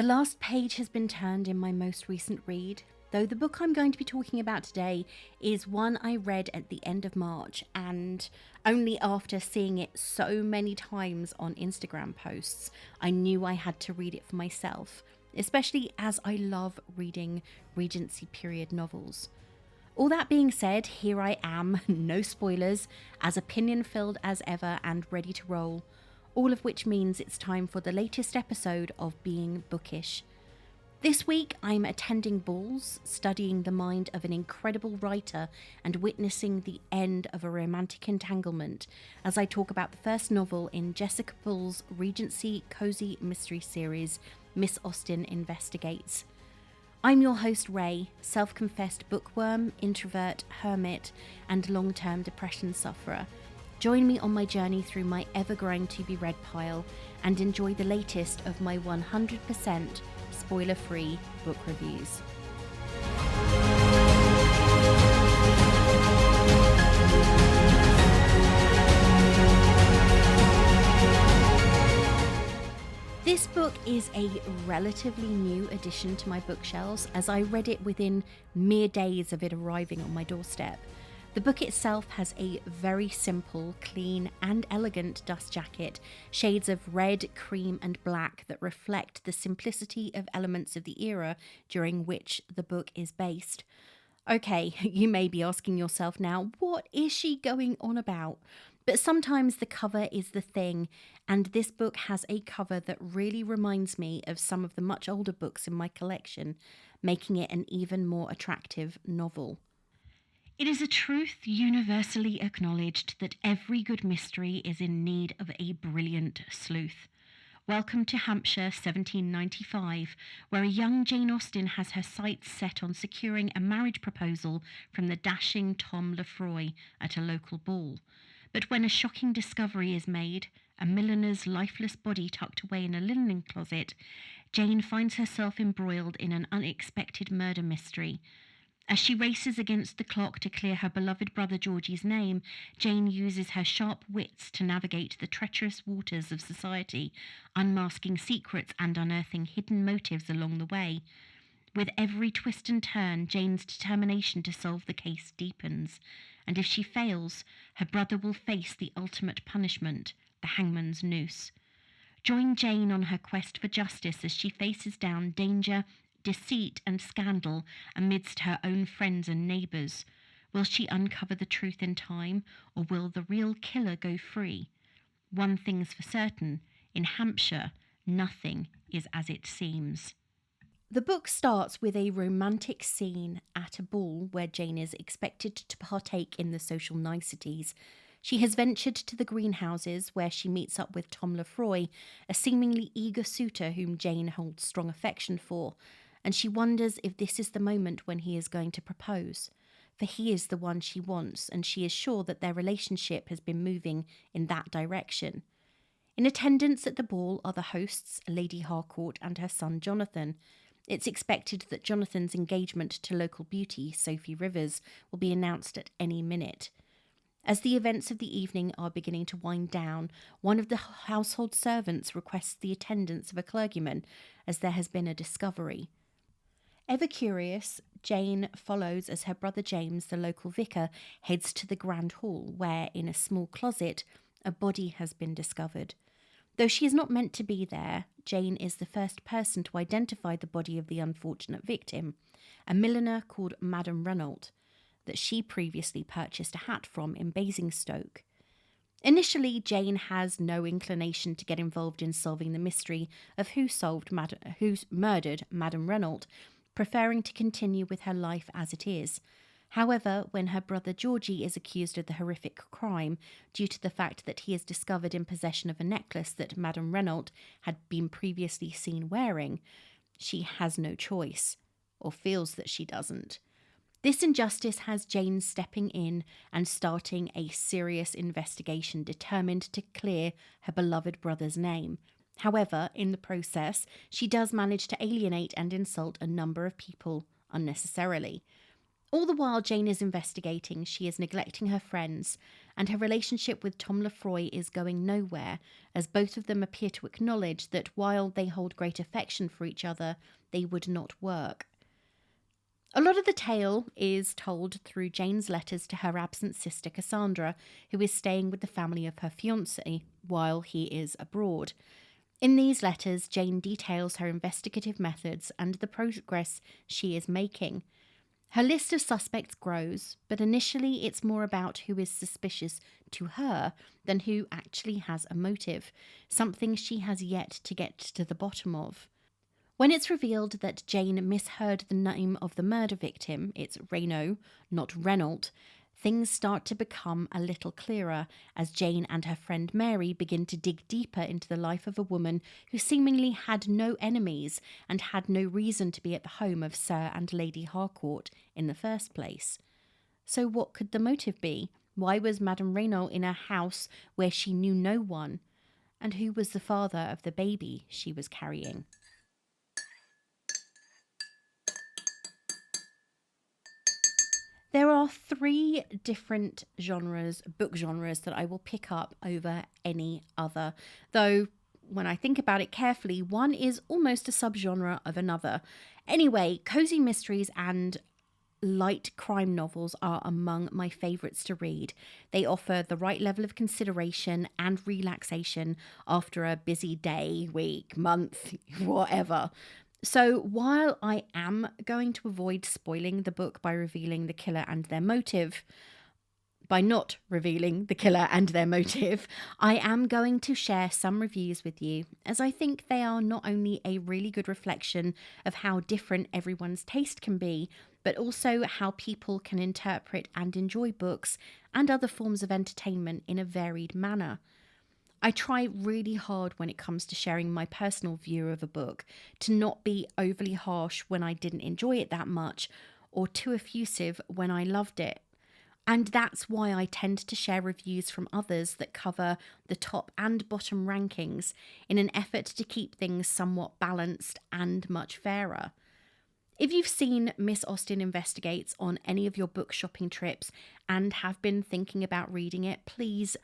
The last page has been turned in my most recent read, though the book I'm going to be talking about today is one I read at the end of March, and only after seeing it so many times on Instagram posts, I knew I had to read it for myself, especially as I love reading Regency period novels. All that being said, here I am, no spoilers, as opinion-filled as ever and ready to roll, all of which means it's time for the latest episode of Being Bookish. This week I'm attending balls, studying the mind of an incredible writer and witnessing the end of a romantic entanglement as I talk about the first novel in Jessica Bull's Regency Cozy Mystery series, Miss Austen Investigates. I'm your host Ray, self-confessed bookworm, introvert, hermit, and long-term depression sufferer. Join me on my journey through my ever-growing to-be-read pile and enjoy the latest of my 100% spoiler-free book reviews. This book is a relatively new addition to my bookshelves as I read it within mere days of it arriving on my doorstep. The book itself has a very simple, clean and elegant dust jacket, shades of red, cream and black that reflect the simplicity of elements of the era during which the book is based. Okay, you may be asking yourself now, what is she going on about? But sometimes the cover is the thing, and this book has a cover that really reminds me of some of the much older books in my collection, making it an even more attractive novel. It is a truth universally acknowledged that every good mystery is in need of a brilliant sleuth. Welcome to Hampshire 1795, where a young Jane Austen has her sights set on securing a marriage proposal from the dashing Tom Lefroy at a local ball. But when a shocking discovery is made, a milliner's lifeless body tucked away in a linen closet, Jane finds herself embroiled in an unexpected murder mystery. As she races against the clock to clear her beloved brother Georgie's name, Jane uses her sharp wits to navigate the treacherous waters of society, unmasking secrets and unearthing hidden motives along the way. With every twist and turn, Jane's determination to solve the case deepens, and if she fails, her brother will face the ultimate punishment, the hangman's noose. Join Jane on her quest for justice as she faces down danger, deceit and scandal amidst her own friends and neighbours. Will she uncover the truth in time, or will the real killer go free? One thing's for certain, in Hampshire, nothing is as it seems. The book starts with a romantic scene at a ball where Jane is expected to partake in the social niceties. She has ventured to the greenhouses where she meets up with Tom Lefroy, a seemingly eager suitor whom Jane holds strong affection for, and she wonders if this is the moment when he is going to propose. For he is the one she wants, and she is sure that their relationship has been moving in that direction. In attendance at the ball are the hosts, Lady Harcourt and her son Jonathan. It's expected that Jonathan's engagement to local beauty, Sophie Rivers, will be announced at any minute. As the events of the evening are beginning to wind down, one of the household servants requests the attendance of a clergyman, as there has been a discovery. Ever curious, Jane follows as her brother James, the local vicar, heads to the Grand Hall, where, in a small closet, a body has been discovered. Though she is not meant to be there, Jane is the first person to identify the body of the unfortunate victim, a milliner called Madame Renault, that she previously purchased a hat from in Basingstoke. Initially, Jane has no inclination to get involved in solving the mystery of who murdered Madame Renault, preferring to continue with her life as it is. However, when her brother Georgie is accused of the horrific crime due to the fact that he is discovered in possession of a necklace that Madame Renault had been previously seen wearing, she has no choice, or feels that she doesn't. This injustice has Jane stepping in and starting a serious investigation determined to clear her beloved brother's name. However, in the process, she does manage to alienate and insult a number of people unnecessarily. All the while Jane is investigating, she is neglecting her friends, and her relationship with Tom Lefroy is going nowhere, as both of them appear to acknowledge that while they hold great affection for each other, they would not work. A lot of the tale is told through Jane's letters to her absent sister Cassandra, who is staying with the family of her fiancé while he is abroad. In these letters, Jane details her investigative methods and the progress she is making. Her list of suspects grows, but initially it's more about who is suspicious to her than who actually has a motive, something she has yet to get to the bottom of. When it's revealed that Jane misheard the name of the murder victim, it's Reno, not Renault, things start to become a little clearer as Jane and her friend Mary begin to dig deeper into the life of a woman who seemingly had no enemies and had no reason to be at the home of Sir and Lady Harcourt in the first place. So what could the motive be? Why was Madame Reno in a house where she knew no one? And who was the father of the baby she was carrying? There are 3 different book genres, that I will pick up over any other. Though, when I think about it carefully, one is almost a subgenre of another. Anyway, cozy mysteries and light crime novels are among my favourites to read. They offer the right level of consideration and relaxation after a busy day, week, month, whatever. So while I am going to avoid spoiling the book by revealing the killer and their motive, by not revealing the killer and their motive, I am going to share some reviews with you, as I think they are not only a really good reflection of how different everyone's taste can be, but also how people can interpret and enjoy books and other forms of entertainment in a varied manner. I try really hard when it comes to sharing my personal view of a book to not be overly harsh when I didn't enjoy it that much, or too effusive when I loved it. And that's why I tend to share reviews from others that cover the top and bottom rankings in an effort to keep things somewhat balanced and much fairer. If you've seen Miss Austen Investigates on any of your book shopping trips and have been thinking about reading it, please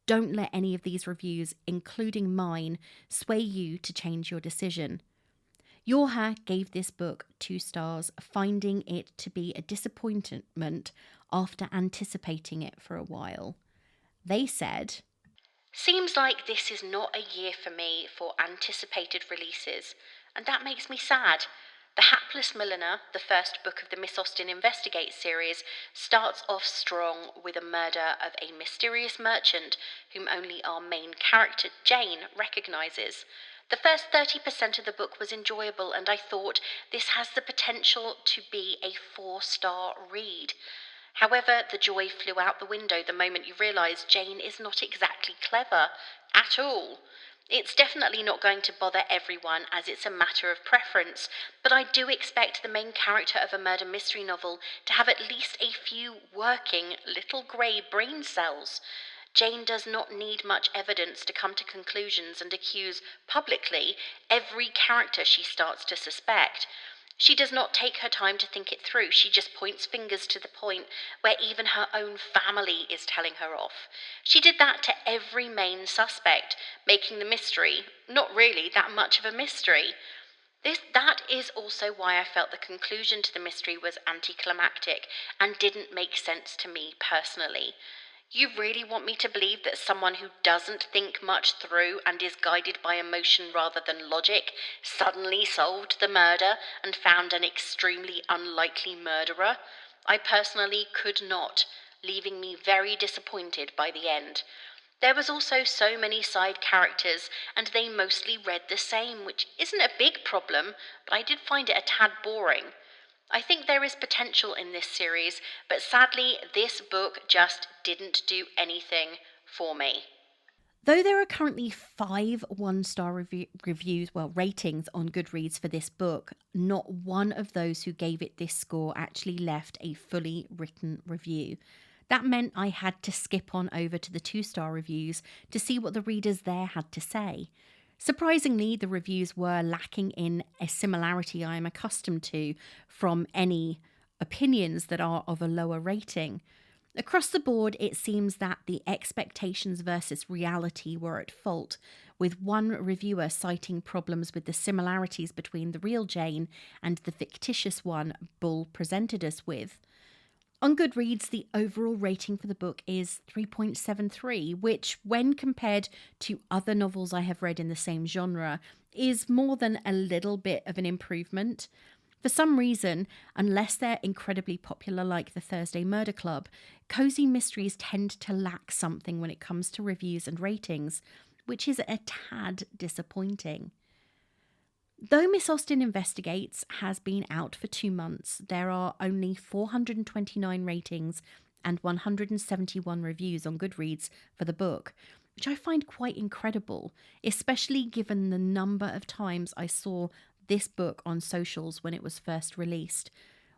don't let any of these reviews, including mine, sway you to change your decision. Yorha gave this book 2 stars, finding it to be a disappointment after anticipating it for a while. They said, "Seems like this is not a year for me for anticipated releases, and that makes me sad. The Hapless Milliner, the first book of the Miss Austen Investigates series, starts off strong with a murder of a mysterious merchant whom only our main character, Jane, recognises. The first 30% of the book was enjoyable, and I thought this has the potential to be a 4-star read. However, the joy flew out the window the moment you realise Jane is not exactly clever at all. It's definitely not going to bother everyone, as it's a matter of preference, but I do expect the main character of a murder mystery novel to have at least a few working little grey brain cells. Jane does not need much evidence to come to conclusions and accuse publicly every character she starts to suspect. She does not take her time to think it through. She just points fingers to the point where even her own family is telling her off. She did that to every main suspect, making the mystery not really that much of a mystery. That is also why I felt the conclusion to the mystery was anticlimactic and didn't make sense to me personally. You really want me to believe that someone who doesn't think much through and is guided by emotion rather than logic suddenly solved the murder and found an extremely unlikely murderer? I personally could not, leaving me very disappointed by the end. There was also so many side characters, and they mostly read the same, which isn't a big problem, but I did find it a tad boring. I think there is potential in this series, but sadly, this book just didn't do anything for me. Though there are currently 5 one-star ratings on Goodreads for this book, not one of those who gave it this score actually left a fully written review. That meant I had to skip on over to the 2-star reviews to see what the readers there had to say. Surprisingly, the reviews were lacking in a similarity I am accustomed to from any opinions that are of a lower rating. Across the board, it seems that the expectations versus reality were at fault, with one reviewer citing problems with the similarities between the real Jane and the fictitious one Bull presented us with. On Goodreads, the overall rating for the book is 3.73, which, when compared to other novels I have read in the same genre, is more than a little bit of an improvement. For some reason, unless they're incredibly popular like the Thursday Murder Club, cozy mysteries tend to lack something when it comes to reviews and ratings, which is a tad disappointing. Though Miss Austen Investigates has been out for 2 months, there are only 429 ratings and 171 reviews on Goodreads for the book, which I find quite incredible, especially given the number of times I saw this book on socials when it was first released.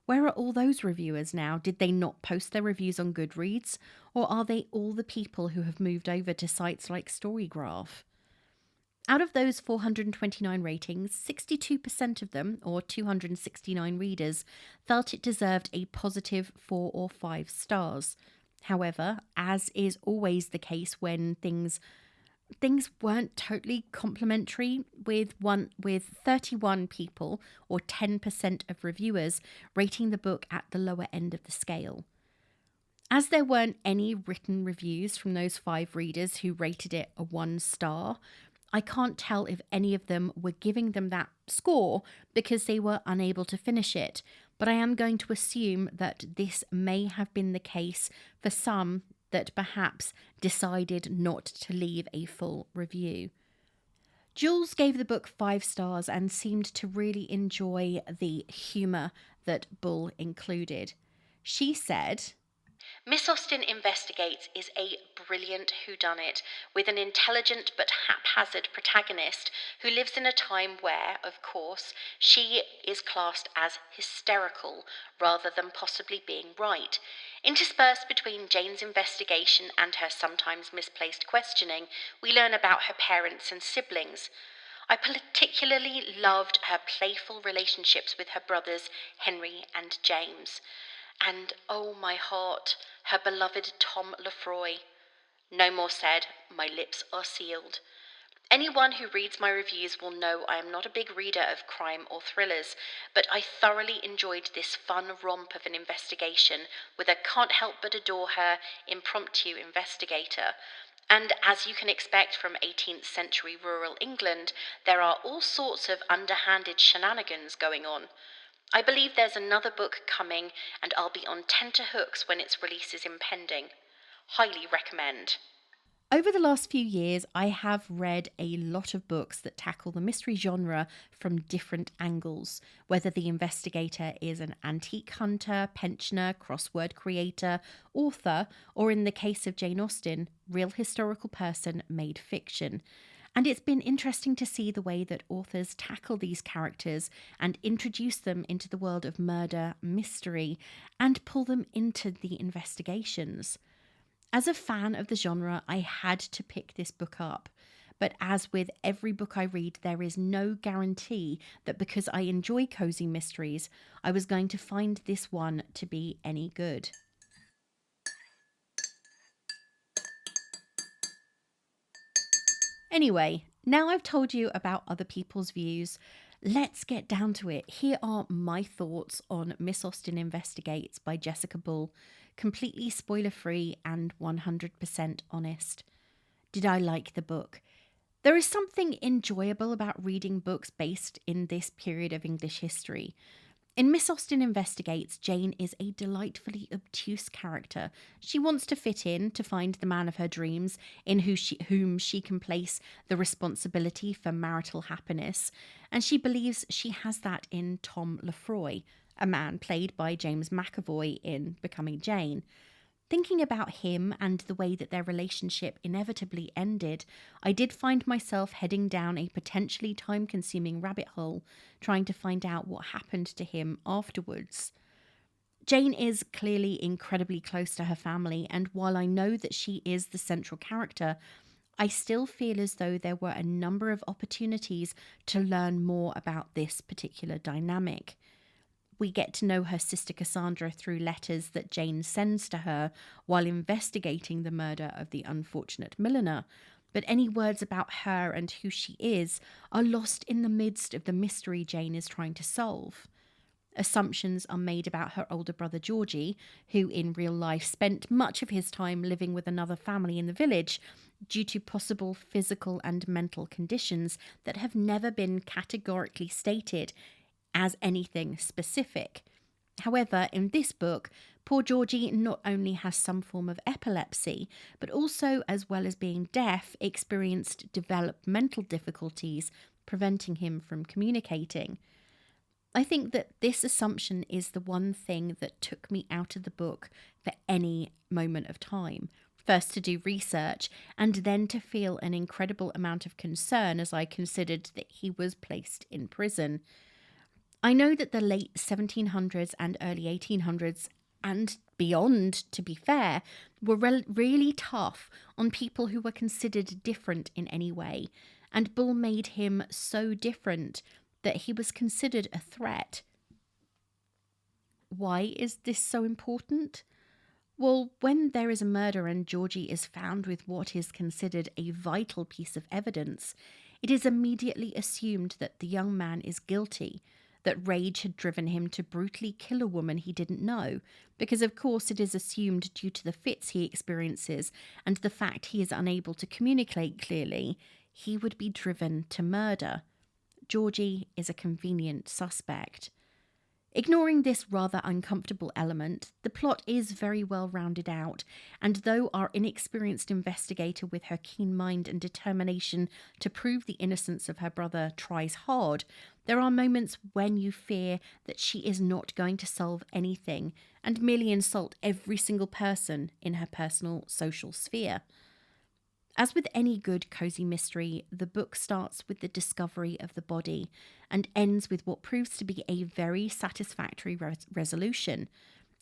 Where are all those reviewers now? Did they not post their reviews on Goodreads? Or are they all the people who have moved over to sites like Storygraph? Out of those 429 ratings, 62% of them, or 269 readers, felt it deserved a positive 4 or 5 stars. However, as is always the case when things weren't totally complimentary, with 31 people, or 10% of reviewers, rating the book at the lower end of the scale. As there weren't any written reviews from those 5 readers who rated it a 1 star, I can't tell if any of them were giving them that score because they were unable to finish it, but I am going to assume that this may have been the case for some that perhaps decided not to leave a full review. Jules gave the book 5 stars and seemed to really enjoy the humour that Bull included. She said, "Miss Austen Investigates is a brilliant whodunit with an intelligent but haphazard protagonist who lives in a time where, of course, she is classed as hysterical rather than possibly being right. Interspersed between Jane's investigation and her sometimes misplaced questioning, we learn about her parents and siblings. I particularly loved her playful relationships with her brothers Henry and James. And, oh my heart, her beloved Tom Lefroy. No more said, my lips are sealed. Anyone who reads my reviews will know I am not a big reader of crime or thrillers, but I thoroughly enjoyed this fun romp of an investigation with a can't help but adore her impromptu investigator. And as you can expect from 18th century rural England, there are all sorts of underhanded shenanigans going on. I believe there's another book coming, and I'll be on tenterhooks when its release is impending. Highly recommend." Over the last few years, I have read a lot of books that tackle the mystery genre from different angles, whether the investigator is an antique hunter, pensioner, crossword creator, author, or in the case of Jane Austen, real historical person made fiction. And it's been interesting to see the way that authors tackle these characters and introduce them into the world of murder, mystery, and pull them into the investigations. As a fan of the genre, I had to pick this book up. But as with every book I read, there is no guarantee that because I enjoy cozy mysteries, I was going to find this one to be any good. Anyway, now I've told you about other people's views, let's get down to it. Here are my thoughts on Miss Austen Investigates by Jessica Bull, completely spoiler-free and 100% honest. Did I like the book? There is something enjoyable about reading books based in this period of English history. In Miss Austen Investigates, Jane is a delightfully obtuse character. She wants to fit in, to find the man of her dreams, in whom she can place the responsibility for marital happiness, and she believes she has that in Tom Lefroy, a man played by James McAvoy in Becoming Jane. Thinking about him and the way that their relationship inevitably ended, I did find myself heading down a potentially time-consuming rabbit hole, trying to find out what happened to him afterwards. Jane is clearly incredibly close to her family, and while I know that she is the central character, I still feel as though there were a number of opportunities to learn more about this particular dynamic. We get to know her sister Cassandra through letters that Jane sends to her while investigating the murder of the unfortunate milliner, but any words about her and who she is are lost in the midst of the mystery Jane is trying to solve. Assumptions are made about her older brother Georgie, who in real life spent much of his time living with another family in the village due to possible physical and mental conditions that have never been categorically stated as anything specific. However, in this book, poor Georgie not only has some form of epilepsy, but also, as well as being deaf, experienced developmental difficulties preventing him from communicating. I think that this assumption is the one thing that took me out of the book for any moment of time. First to do research, and then to feel an incredible amount of concern as I considered that he was placed in prison. I know that the late 1700s and early 1800s and beyond, to be fair, were really tough on people who were considered different in any way, and Bull made him so different that he was considered a threat. Why is this so important? Well, when there is a murder and Georgie is found with what is considered a vital piece of evidence, it is immediately assumed that the young man is guilty, that rage had driven him to brutally kill a woman he didn't know, because of course it is assumed due to the fits he experiences and the fact he is unable to communicate clearly, he would be driven to murder. Georgie is a convenient suspect. Ignoring this rather uncomfortable element, the plot is very well rounded out, and though our inexperienced investigator with her keen mind and determination to prove the innocence of her brother tries hard, there are moments when you fear that she is not going to solve anything and merely insult every single person in her personal social sphere. As with any good cosy mystery, the book starts with the discovery of the body and ends with what proves to be a very satisfactory resolution.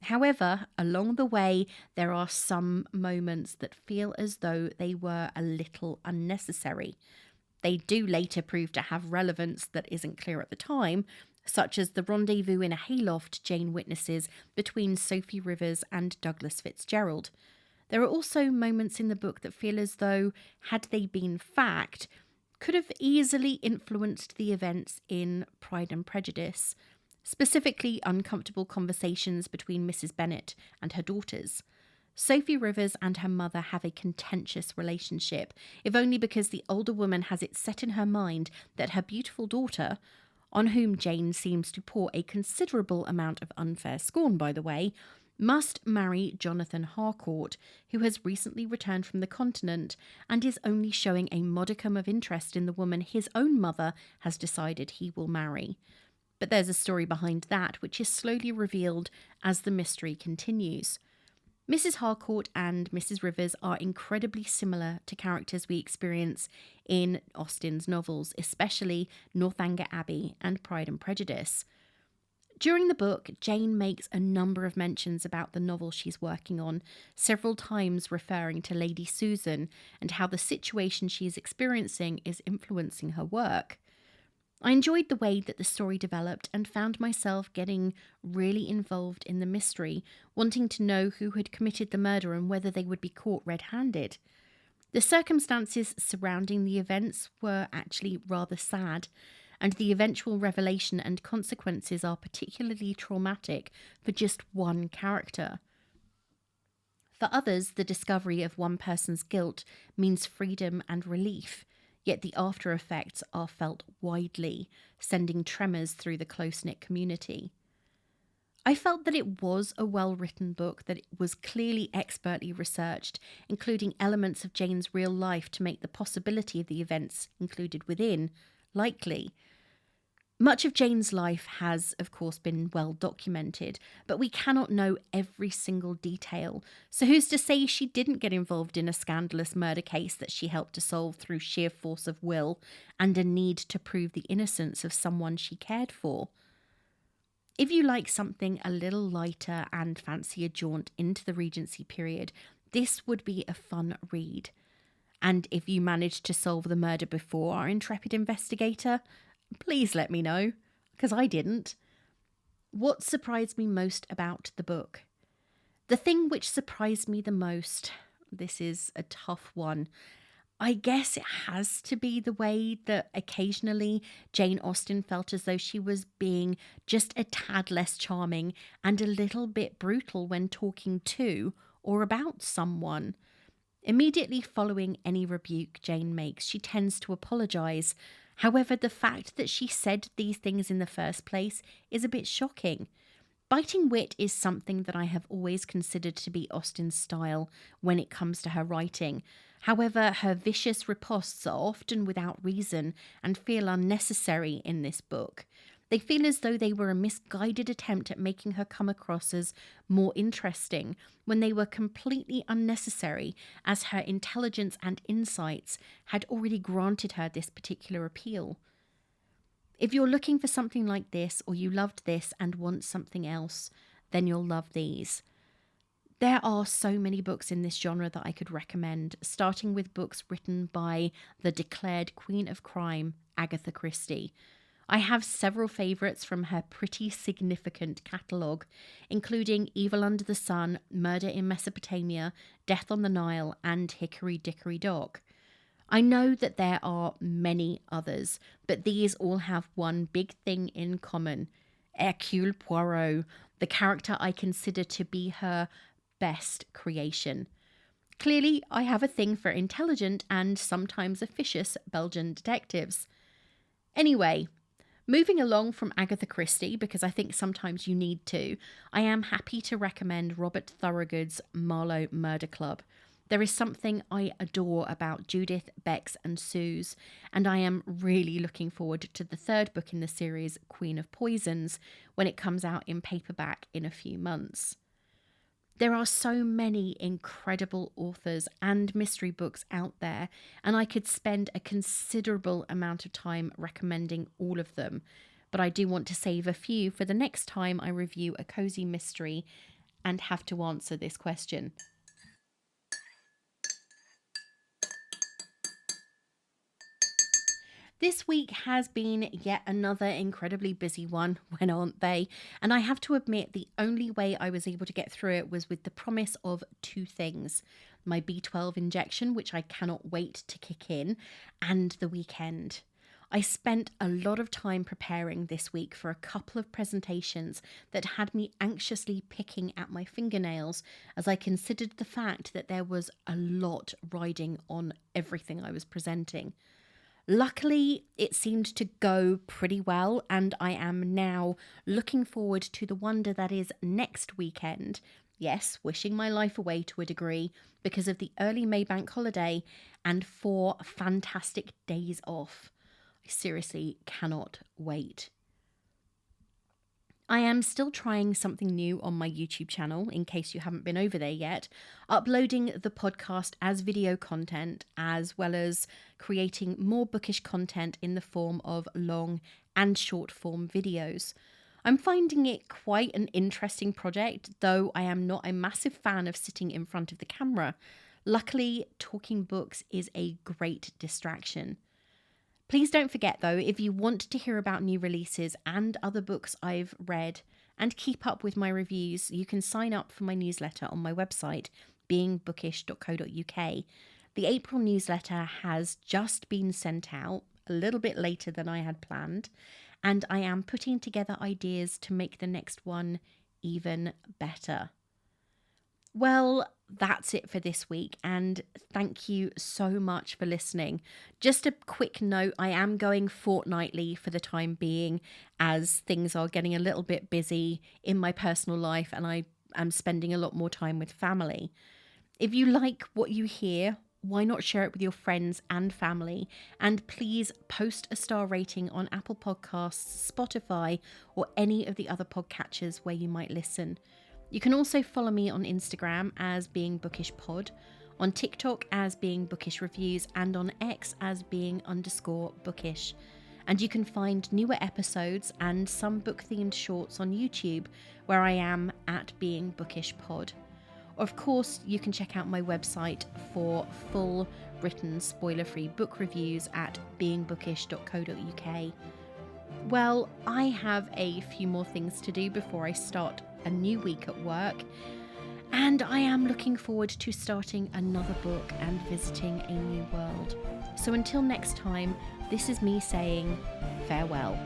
However, along the way, there are some moments that feel as though they were a little unnecessary. They do later prove to have relevance that isn't clear at the time, such as the rendezvous in a hayloft Jane witnesses between Sophie Rivers and Douglas Fitzgerald. There are also moments in the book that feel as though, had they been fact, could have easily influenced the events in Pride and Prejudice, specifically uncomfortable conversations between Mrs. Bennet and her daughters. Sophie Rivers and her mother have a contentious relationship, if only because the older woman has it set in her mind that her beautiful daughter, on whom Jane seems to pour a considerable amount of unfair scorn, by the way, must marry Jonathan Harcourt, who has recently returned from the continent and is only showing a modicum of interest in the woman his own mother has decided he will marry. But there's a story behind that which is slowly revealed as the mystery continues. Mrs. Harcourt and Mrs. Rivers are incredibly similar to characters we experience in Austen's novels, especially Northanger Abbey and Pride and Prejudice. During the book, Jane makes a number of mentions about the novel she's working on, several times referring to Lady Susan and how the situation she is experiencing is influencing her work. I enjoyed the way that the story developed and found myself getting really involved in the mystery, wanting to know who had committed the murder and whether they would be caught red-handed. The circumstances surrounding the events were actually rather sad, and the eventual revelation and consequences are particularly traumatic for just one character. For others, the discovery of one person's guilt means freedom and relief, yet the after effects are felt widely, sending tremors through the close-knit community. I felt that it was a well-written book, that it was clearly expertly researched, including elements of Jane's real life to make the possibility of the events included within likely. Much of Jane's life has, of course, been well documented, but we cannot know every single detail. So who's to say she didn't get involved in a scandalous murder case that she helped to solve through sheer force of will and a need to prove the innocence of someone she cared for? If you like something a little lighter and fancy a jaunt into the Regency period, this would be a fun read. And if you managed to solve the murder before our intrepid investigator, please let me know, because I didn't. What surprised me most about the book? The thing which surprised me the most, this is a tough one. I guess it has to be the way that occasionally Jane Austen felt as though she was being just a tad less charming and a little bit brutal when talking to or about someone. Immediately following any rebuke Jane makes, she tends to apologise. However, the fact that she said these things in the first place is a bit shocking. Biting wit is something that I have always considered to be Austen's style when it comes to her writing. However, her vicious ripostes are often without reason and feel unnecessary in this book. They feel as though they were a misguided attempt at making her come across as more interesting when they were completely unnecessary, as her intelligence and insights had already granted her this particular appeal. If you're looking for something like this, or you loved this and want something else, then you'll love these. There are so many books in this genre that I could recommend, starting with books written by the declared Queen of Crime, Agatha Christie. I have several favourites from her pretty significant catalogue, including Evil Under the Sun, Murder in Mesopotamia, Death on the Nile, and Hickory Dickory Dock. I know that there are many others, but these all have one big thing in common. Hercule Poirot, the character I consider to be her best creation. Clearly, I have a thing for intelligent and sometimes officious Belgian detectives. Anyway, moving along from Agatha Christie, because I think sometimes you need to, I am happy to recommend Robert Thorogood's Marlowe Murder Club. There is something I adore about Judith, Bex and Suze, and I am really looking forward to the third book in the series, Queen of Poisons, when it comes out in paperback in a few months. There are so many incredible authors and mystery books out there, and I could spend a considerable amount of time recommending all of them, but I do want to save a few for the next time I review a cozy mystery and have to answer this question. This week has been yet another incredibly busy one, when aren't they? And I have to admit, the only way I was able to get through it was with the promise of two things: my B12 injection, which I cannot wait to kick in, and the weekend. I spent a lot of time preparing this week for a couple of presentations that had me anxiously picking at my fingernails as I considered the fact that there was a lot riding on everything I was presenting. Luckily, it seemed to go pretty well, and I am now looking forward to the wonder that is next weekend. Yes, wishing my life away to a degree because of the early May bank holiday and 4 fantastic days off. I seriously cannot wait. I am still trying something new on my YouTube channel, in case you haven't been over there yet, uploading the podcast as video content, as well as creating more bookish content in the form of long and short form videos. I'm finding it quite an interesting project, though I am not a massive fan of sitting in front of the camera. Luckily, talking books is a great distraction. Please don't forget, though, if you want to hear about new releases and other books I've read and keep up with my reviews, you can sign up for my newsletter on my website, beingbookish.co.uk. The April newsletter has just been sent out, a little bit later than I had planned, and I am putting together ideas to make the next one even better. Well, that's it for this week, and thank you so much for listening. Just a quick note, I am going fortnightly for the time being, as things are getting a little bit busy in my personal life and I am spending a lot more time with family. If you like what you hear, why not share it with your friends and family? And please post a star rating on Apple Podcasts, Spotify, or any of the other podcatchers where you might listen. You can also follow me on Instagram as Being Bookish Pod, on TikTok as Being Bookish Reviews, and on X as Being_Bookish. And you can find newer episodes and some book-themed shorts on YouTube, where I am at Being Bookish Pod. Of course, you can check out my website for full written spoiler-free book reviews at beingbookish.co.uk. Well, I have a few more things to do before I start a new week at work, and I am looking forward to starting another book and visiting a new world. So until next time, this is me saying farewell.